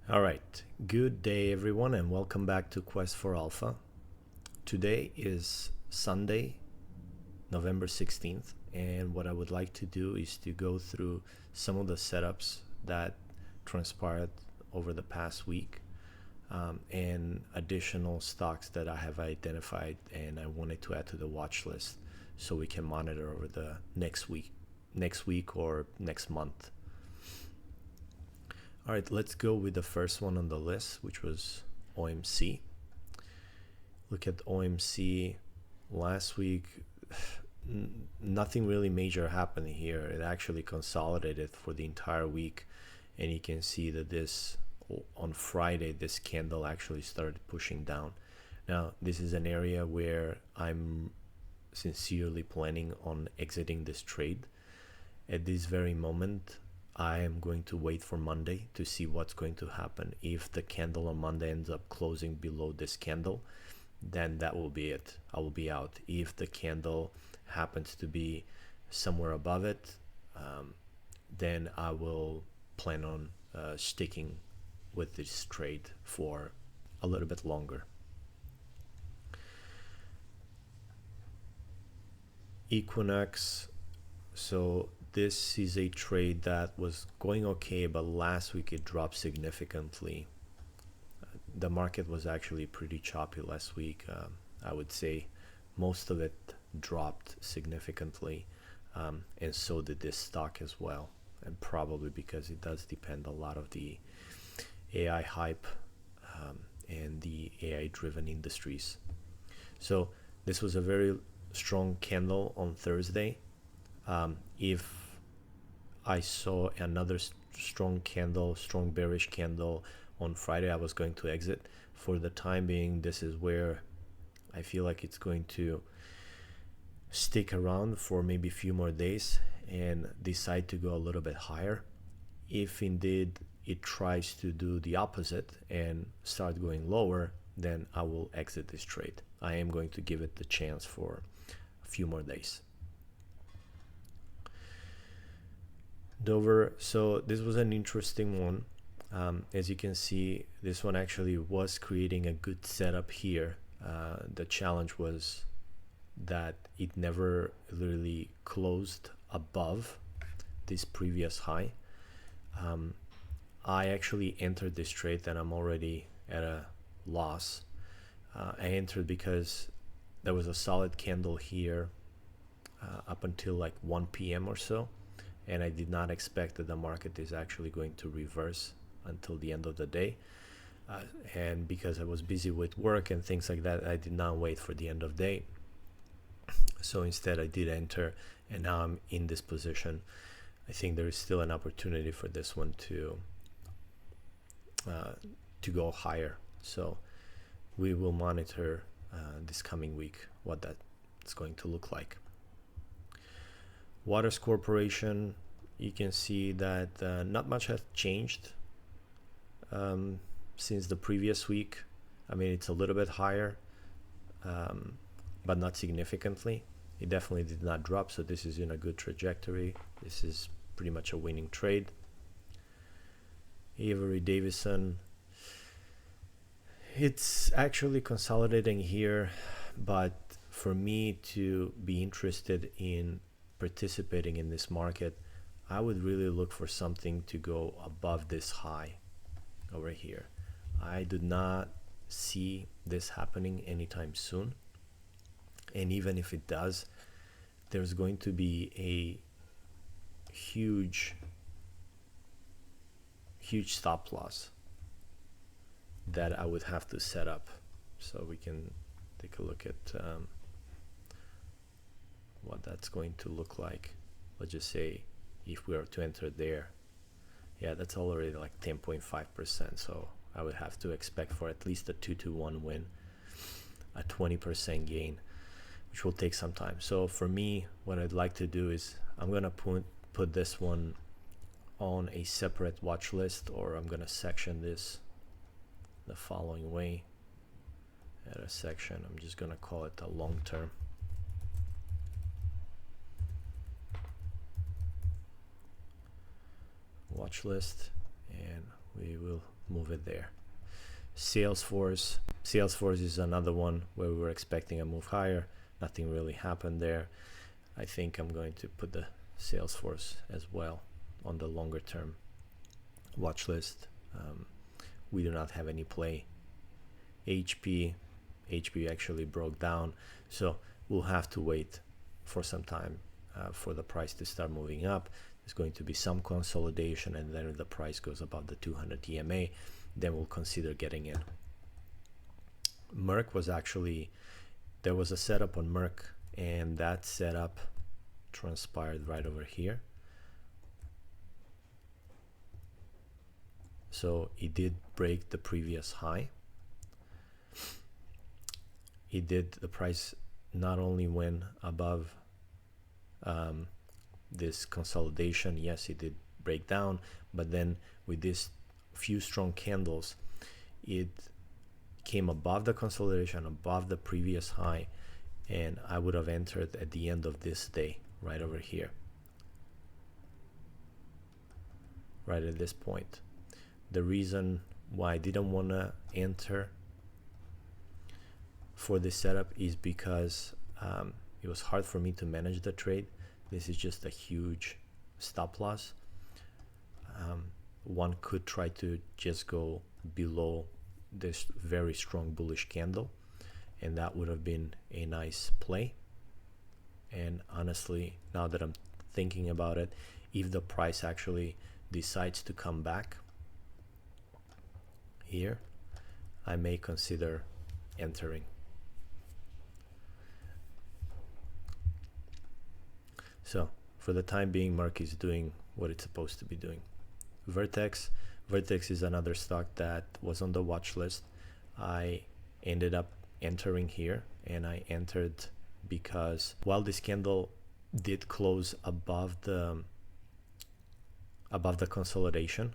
All right, good day everyone and welcome back to Quest4Alpha. Today is Sunday, November 16th, and what I would like to do is to go through some of the setups that transpired over the past week and additional stocks that I have identified and I wanted to add to the watch list so we can monitor over the next week or next month. All right, let's go with the first one on the list, which was OMC. Look at OMC last week. Nothing really major happened here. It actually consolidated for the entire week. And you can see that on Friday, this candle actually started pushing down. Now, this is an area where I'm sincerely planning on exiting this trade. At this very moment, I am going to wait for Monday to see what's going to happen. If the candle on Monday ends up closing below this candle, then that will be it. I will be out. If the candle happens to be somewhere above it, then I will plan on sticking with this trade for a little bit longer. Equinox. So this is a trade that was going okay, but last week it dropped significantly. The market was actually pretty choppy last week. I would say most of it dropped significantly, and so did this stock as well, and probably because it does depend a lot of the AI hype and the AI driven industries. So this was a very strong candle on Thursday. If I saw another strong bearish candle on Friday, I was going to exit. For the time being, this is where I feel like it's going to stick around for maybe a few more days and decide to go a little bit higher. If indeed it tries to do the opposite and start going lower, then I will exit this trade. I am going to give it the chance for a few more days. Dover, so this was an interesting one. As you can see, this one actually was creating a good setup here. The challenge was that it never really closed above this previous high. I actually entered this trade and I'm already at a loss. I entered because there was a solid candle here up until like 1 p.m. or so. And I did not expect that the market is actually going to reverse until the end of the day. And because I was busy with work and things like that, I did not wait for the end of day. So instead I did enter, and now I'm in this position. I think there is still an opportunity for this one to go higher. So we will monitor this coming week what that's going to look like. Waters Corporation, you can see that not much has changed since the previous week. I mean, it's a little bit higher, but not significantly. It definitely did not drop, so this is in a good trajectory. This is pretty much a winning trade. Avery Davison, it's actually consolidating here, but for me to be interested in participating in this market, I would really look for something to go above this high over here. I do not see this happening anytime soon, and even if it does, there's going to be a huge stop loss that I would have to set up. So we can take a look at what that's going to look like. Let's just say if we are to enter there, yeah, that's already like 10.5%. So I would have to expect for at least a 2-to-1 win, a 20% gain, which will take some time. So for me, what I'd like to do is I'm gonna put this one on a separate watch list, or I'm gonna section this the following way. At a section, I'm just gonna call it a long term. Watch list, and we will move it there. Salesforce is another one where we were expecting a move higher. Nothing really happened there. I think I'm going to put the Salesforce as well on the longer term watch list. We do not have any play. HP actually broke down, so we'll have to wait for some time for the price to start moving up. There's going to be some consolidation, and then if the price goes above the 200 EMA, then we'll consider getting in. Merck was actually, there was a setup on Merck, and that setup transpired right over here. So it did break the previous high. The price not only went above this consolidation, yes, it did break down, but then with this few strong candles, it came above the consolidation, above the previous high, and I would have entered at the end of this day, right over here, right at this point. The reason why I didn't want to enter for this setup is because it was hard for me to manage the trade. This is just a huge stop loss. One could try to just go below this very strong bullish candle, and that would have been a nice play. And honestly, now that I'm thinking about it, if the price actually decides to come back here, I may consider entering. So for the time being, Merck is doing what it's supposed to be doing. Vertex is another stock that was on the watch list. I ended up entering here, and I entered because while this candle did close above the consolidation,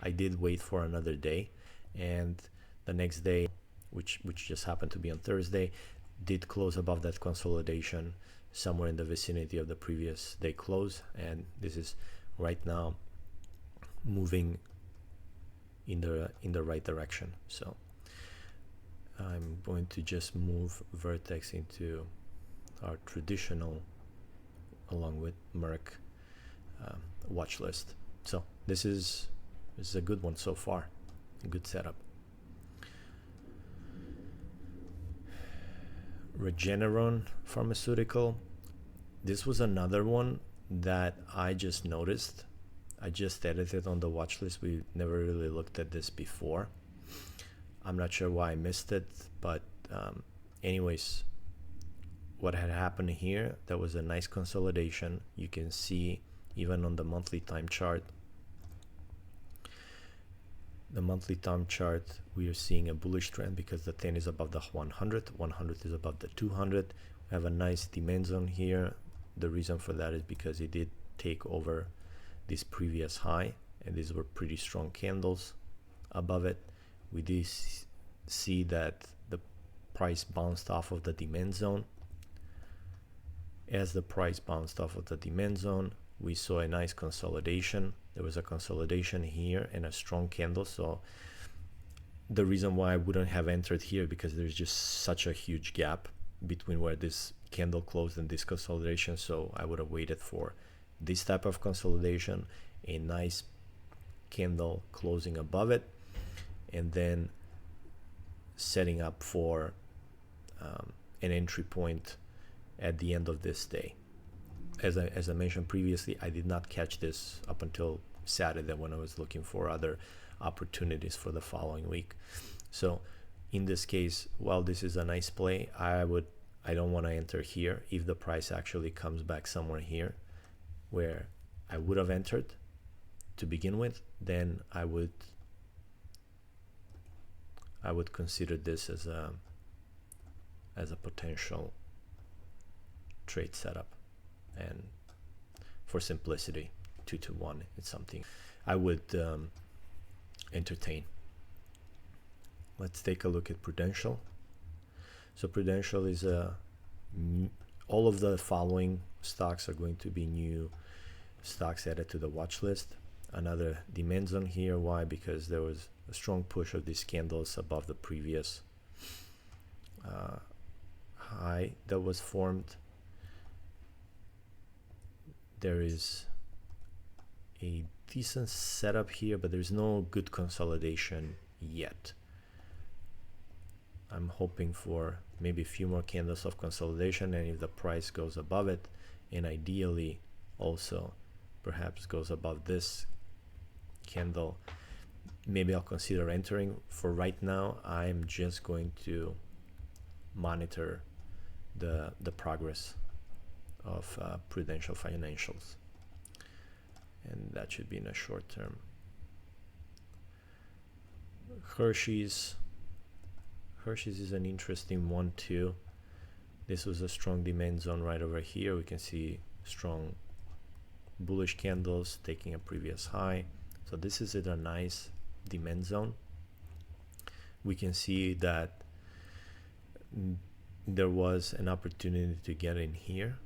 I did wait for another day, and the next day, which just happened to be on Thursday, did close above that consolidation somewhere in the vicinity of the previous day close, and this is right now moving in the right direction. So I'm going to just move Vertex into our traditional, along with Merck, watch list. So this is a good one so far, a good setup. Regeneron Pharmaceutical, this was another one that I just noticed. I just added it on the watch list. We never really looked at this before. I'm not sure why I missed it, but anyways, what had happened here, there was a nice consolidation. You can see even on the monthly time chart. The monthly time chart, we are seeing a bullish trend because the 10 is above the 100, 100 is above the 200. We have a nice demand zone here. The reason for that is because it did take over this previous high, and these were pretty strong candles above it. We did see that the price bounced off of the demand zone. As the price bounced off of the demand zone, we saw a nice consolidation. There was a consolidation here and a strong candle. So the reason why I wouldn't have entered here, because there's just such a huge gap between where this candle closed and this consolidation. So I would have waited for this type of consolidation, a nice candle closing above it, and then setting up for an entry point at the end of this day. As I mentioned previously, I did not catch this up until Saturday when I was looking for other opportunities for the following week. So in this case, while this is a nice play, I don't want to enter here. If the price actually comes back somewhere here where I would have entered to begin with, then I would consider this as a potential trade setup. And for simplicity, 2-to-1, it's something I would entertain. Let's take a look at Prudential. So Prudential is all of the following stocks are going to be new stocks added to the watch list. Another demand zone here. Why? Because there was a strong push of these candles above the previous high that was formed. There is a decent setup here, but there's no good consolidation yet. I'm hoping for maybe a few more candles of consolidation, and if the price goes above it, and ideally also perhaps goes above this candle, maybe I'll consider entering. For right now, I'm just going to monitor the progress of Prudential Financials, and that should be in a short term. Hershey's is an interesting one too. This was a strong demand zone right over here. We can see strong bullish candles taking a previous high. So this is a nice demand zone. We can see that there was an opportunity to get in here,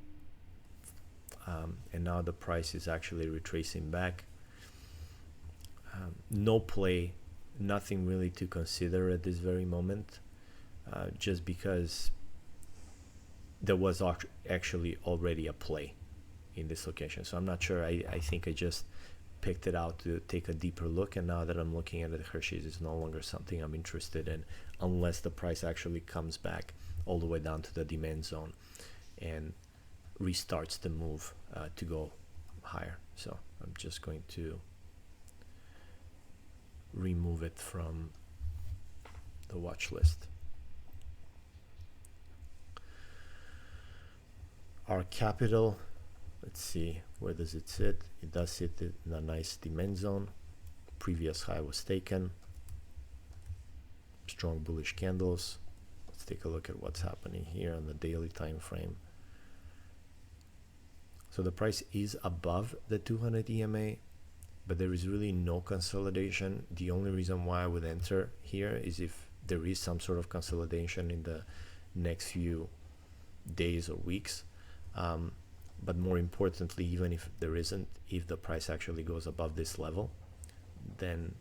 and now the price is actually retracing back. No play, nothing really to consider at this very moment, just because there was actually already a play in this location. So I'm not sure. I think I just picked it out to take a deeper look, and now that I'm looking at it, Hershey's is no longer something I'm interested in unless the price actually comes back all the way down to the demand zone and restarts the move to go higher. So I'm just going to remove it from the watch list. Our capital, let's see, where does it sit? It does sit in a nice demand zone. Previous high was taken. Strong bullish candles. Let's take a look at what's happening here on the daily time frame. So the price is above the 200 EMA, but there is really no consolidation. The only reason why I would enter here is if there is some sort of consolidation in the next few days or weeks. But more importantly, even if there isn't, if the price actually goes above this level, then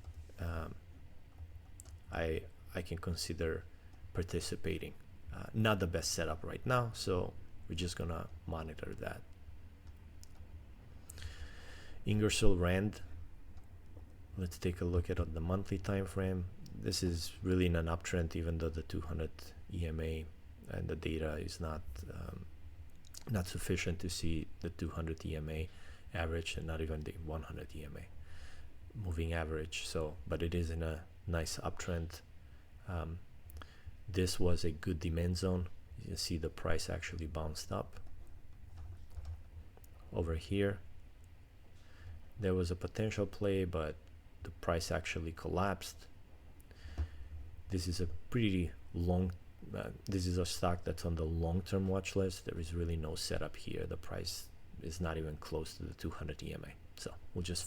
I can consider participating. Not the best setup right now, so we're just gonna monitor that. Ingersoll Rand, let's take a look at the monthly time frame. This is really in an uptrend, even though the 200 EMA and the data is not sufficient to see the 200 EMA average, and not even the 100 EMA moving average. So, but it is in a nice uptrend. This was a good demand zone. You can see the price actually bounced up. Over here, there was a potential play, but the price actually collapsed. This is a pretty long this is a stock that's on the long-term watch list. There is really no setup here. The price is not even close to the 200 EMA, so we'll just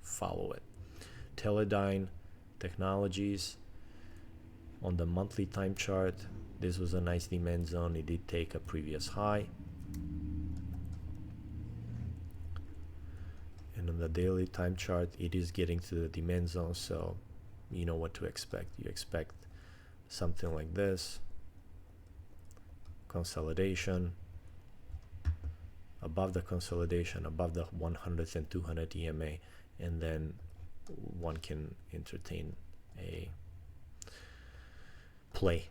follow it. Teledyne Technologies, on the monthly time chart, this was a nice demand zone. It did take a previous high, and on the daily time chart, it is getting to the demand zone, so you know what to expect. You expect something like this. Consolidation, above the consolidation, above the 100 and 200 EMA, and then one can entertain a play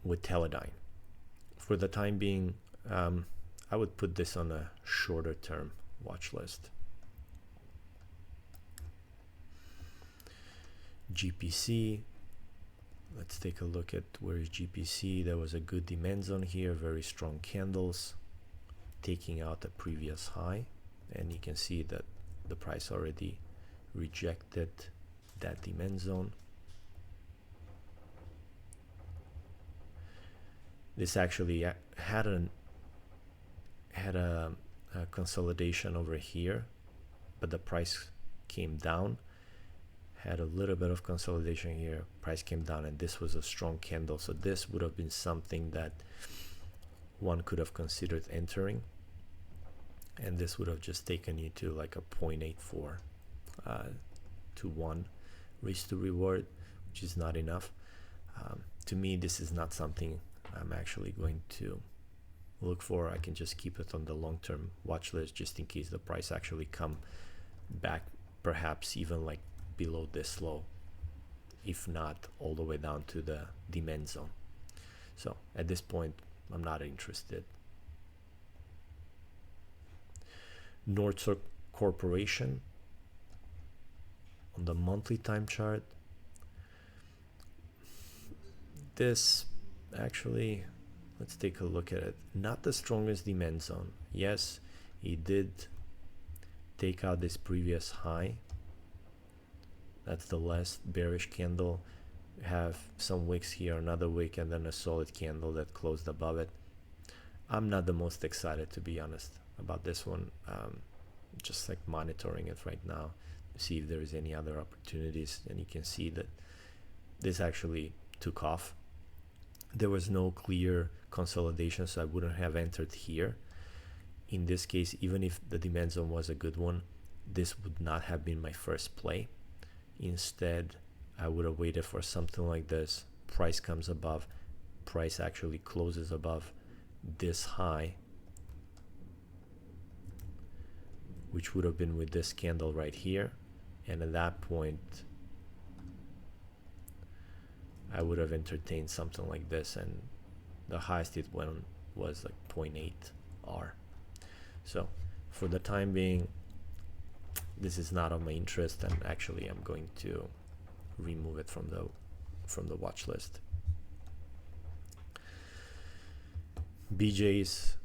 with Teledyne. For the time being, I would put this on a shorter term watch list. GPC, let's take a look at where is GPC. There was a good demand zone here, very strong candles taking out the previous high, and you can see that the price already rejected that demand zone. This actually had a consolidation over here, but the price came down. Had a little bit of consolidation here, price came down, and this was a strong candle. So this would have been something that one could have considered entering, and this would have just taken you to like a 0.84 to 1 risk to reward, which is not enough. To me, this is not something I'm actually going to look for. I can just keep it on the long-term watch list just in case the price actually come back, perhaps even like below this low, if not all the way down to the demand zone. So at this point, I'm not interested. North Corporation on the monthly time chart. This actually, let's take a look at it. Not the strongest demand zone. Yes, it did take out this previous high. That's the last bearish candle. We have some wicks here, another wick, and then a solid candle that closed above it. I'm not the most excited, to be honest, about this one. Just like monitoring it right now to see if there is any other opportunities, and you can see that this actually took off. There was no clear consolidation, so I wouldn't have entered here. In this case, even if the demand zone was a good one, this would not have been my first play. Instead, I would have waited for something like this. Price comes above, price actually closes above this high, which would have been with this candle right here. And at that point, I would have entertained something like this, and the highest it went was like 0.8 R. So for the time being, this is not of my interest, and actually I'm going to remove it from the watch list. BJ's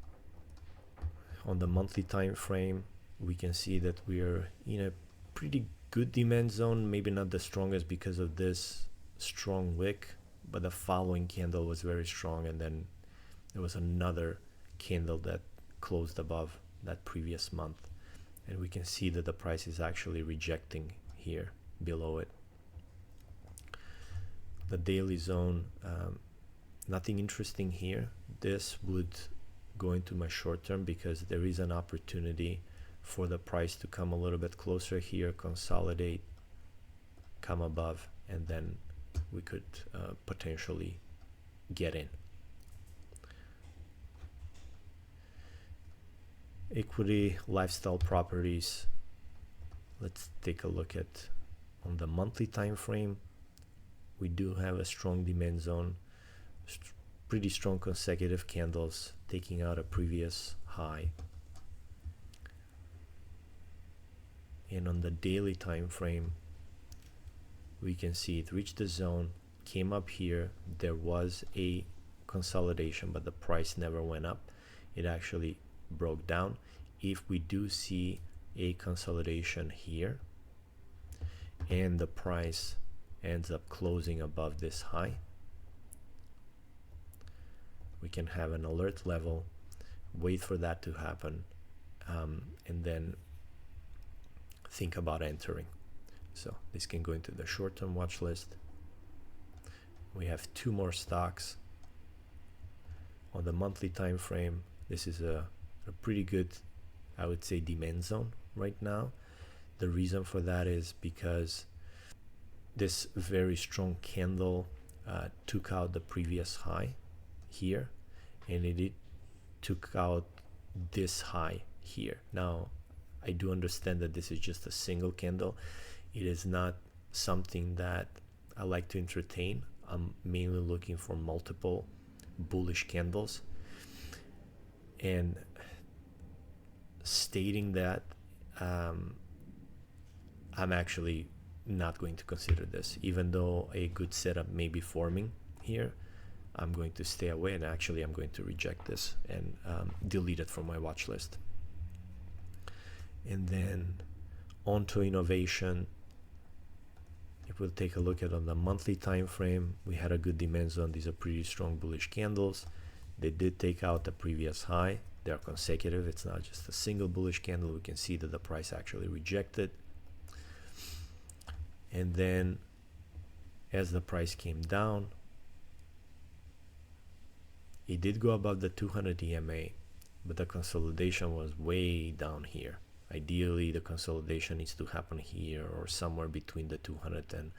on the monthly time frame, we can see that we are in a pretty good demand zone, maybe not the strongest because of this strong wick, but the following candle was very strong, and then there was another candle that closed above that previous month, and we can see that the price is actually rejecting here below it. The daily zone, nothing interesting here. This would go into my short term because there is an opportunity for the price to come a little bit closer here, consolidate, come above, and then we could potentially get in. Equity lifestyle properties. Let's take a look at on the monthly time frame. We do have a strong demand zone, pretty strong consecutive candles taking out a previous high. And on the daily time frame, we can see it reached the zone, came up here. There was a consolidation, but the price never went up. It actually broke down. If we do see a consolidation here and the price ends up closing above this high, we can have an alert level, wait for that to happen, and then think about entering. So this can go into the short-term watch list. We have two more stocks on the monthly time frame. This is a pretty good, I would say, demand zone right now. The reason for that is because this very strong candle took out the previous high here, and it took out this high here. Now, I do understand that this is just a single candle. It is not something that I like to entertain. I'm mainly looking for multiple bullish candles. And stating that, I'm actually not going to consider this. Even though a good setup may be forming here, I'm going to stay away, and actually I'm going to reject this and delete it from my watch list. And then on to innovation. If we'll take a look at on the monthly time frame, we had a good demand zone. These are pretty strong bullish candles. They did take out the previous high. They are consecutive. It's not just a single bullish candle. We can see that the price actually rejected. And then as the price came down, it did go above the 200 EMA, but the consolidation was way down here. Ideally, the consolidation needs to happen here or somewhere between the 200 and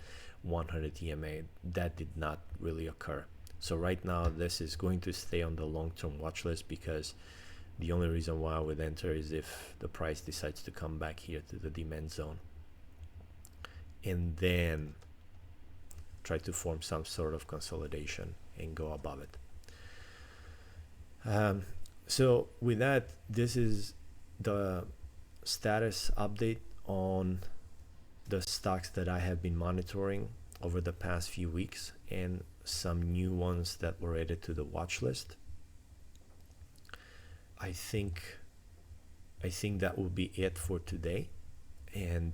100 EMA. That did not really occur. So right now, this is going to stay on the long-term watch list, because the only reason why I would enter is if the price decides to come back here to the demand zone and then try to form some sort of consolidation and go above it. So with that, this is the status update on the stocks that I have been monitoring over the past few weeks, and some new ones that were added to the watch list. I think that will be it for today, and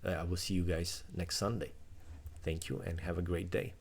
I will see you guys next Sunday. Thank you and have a great day.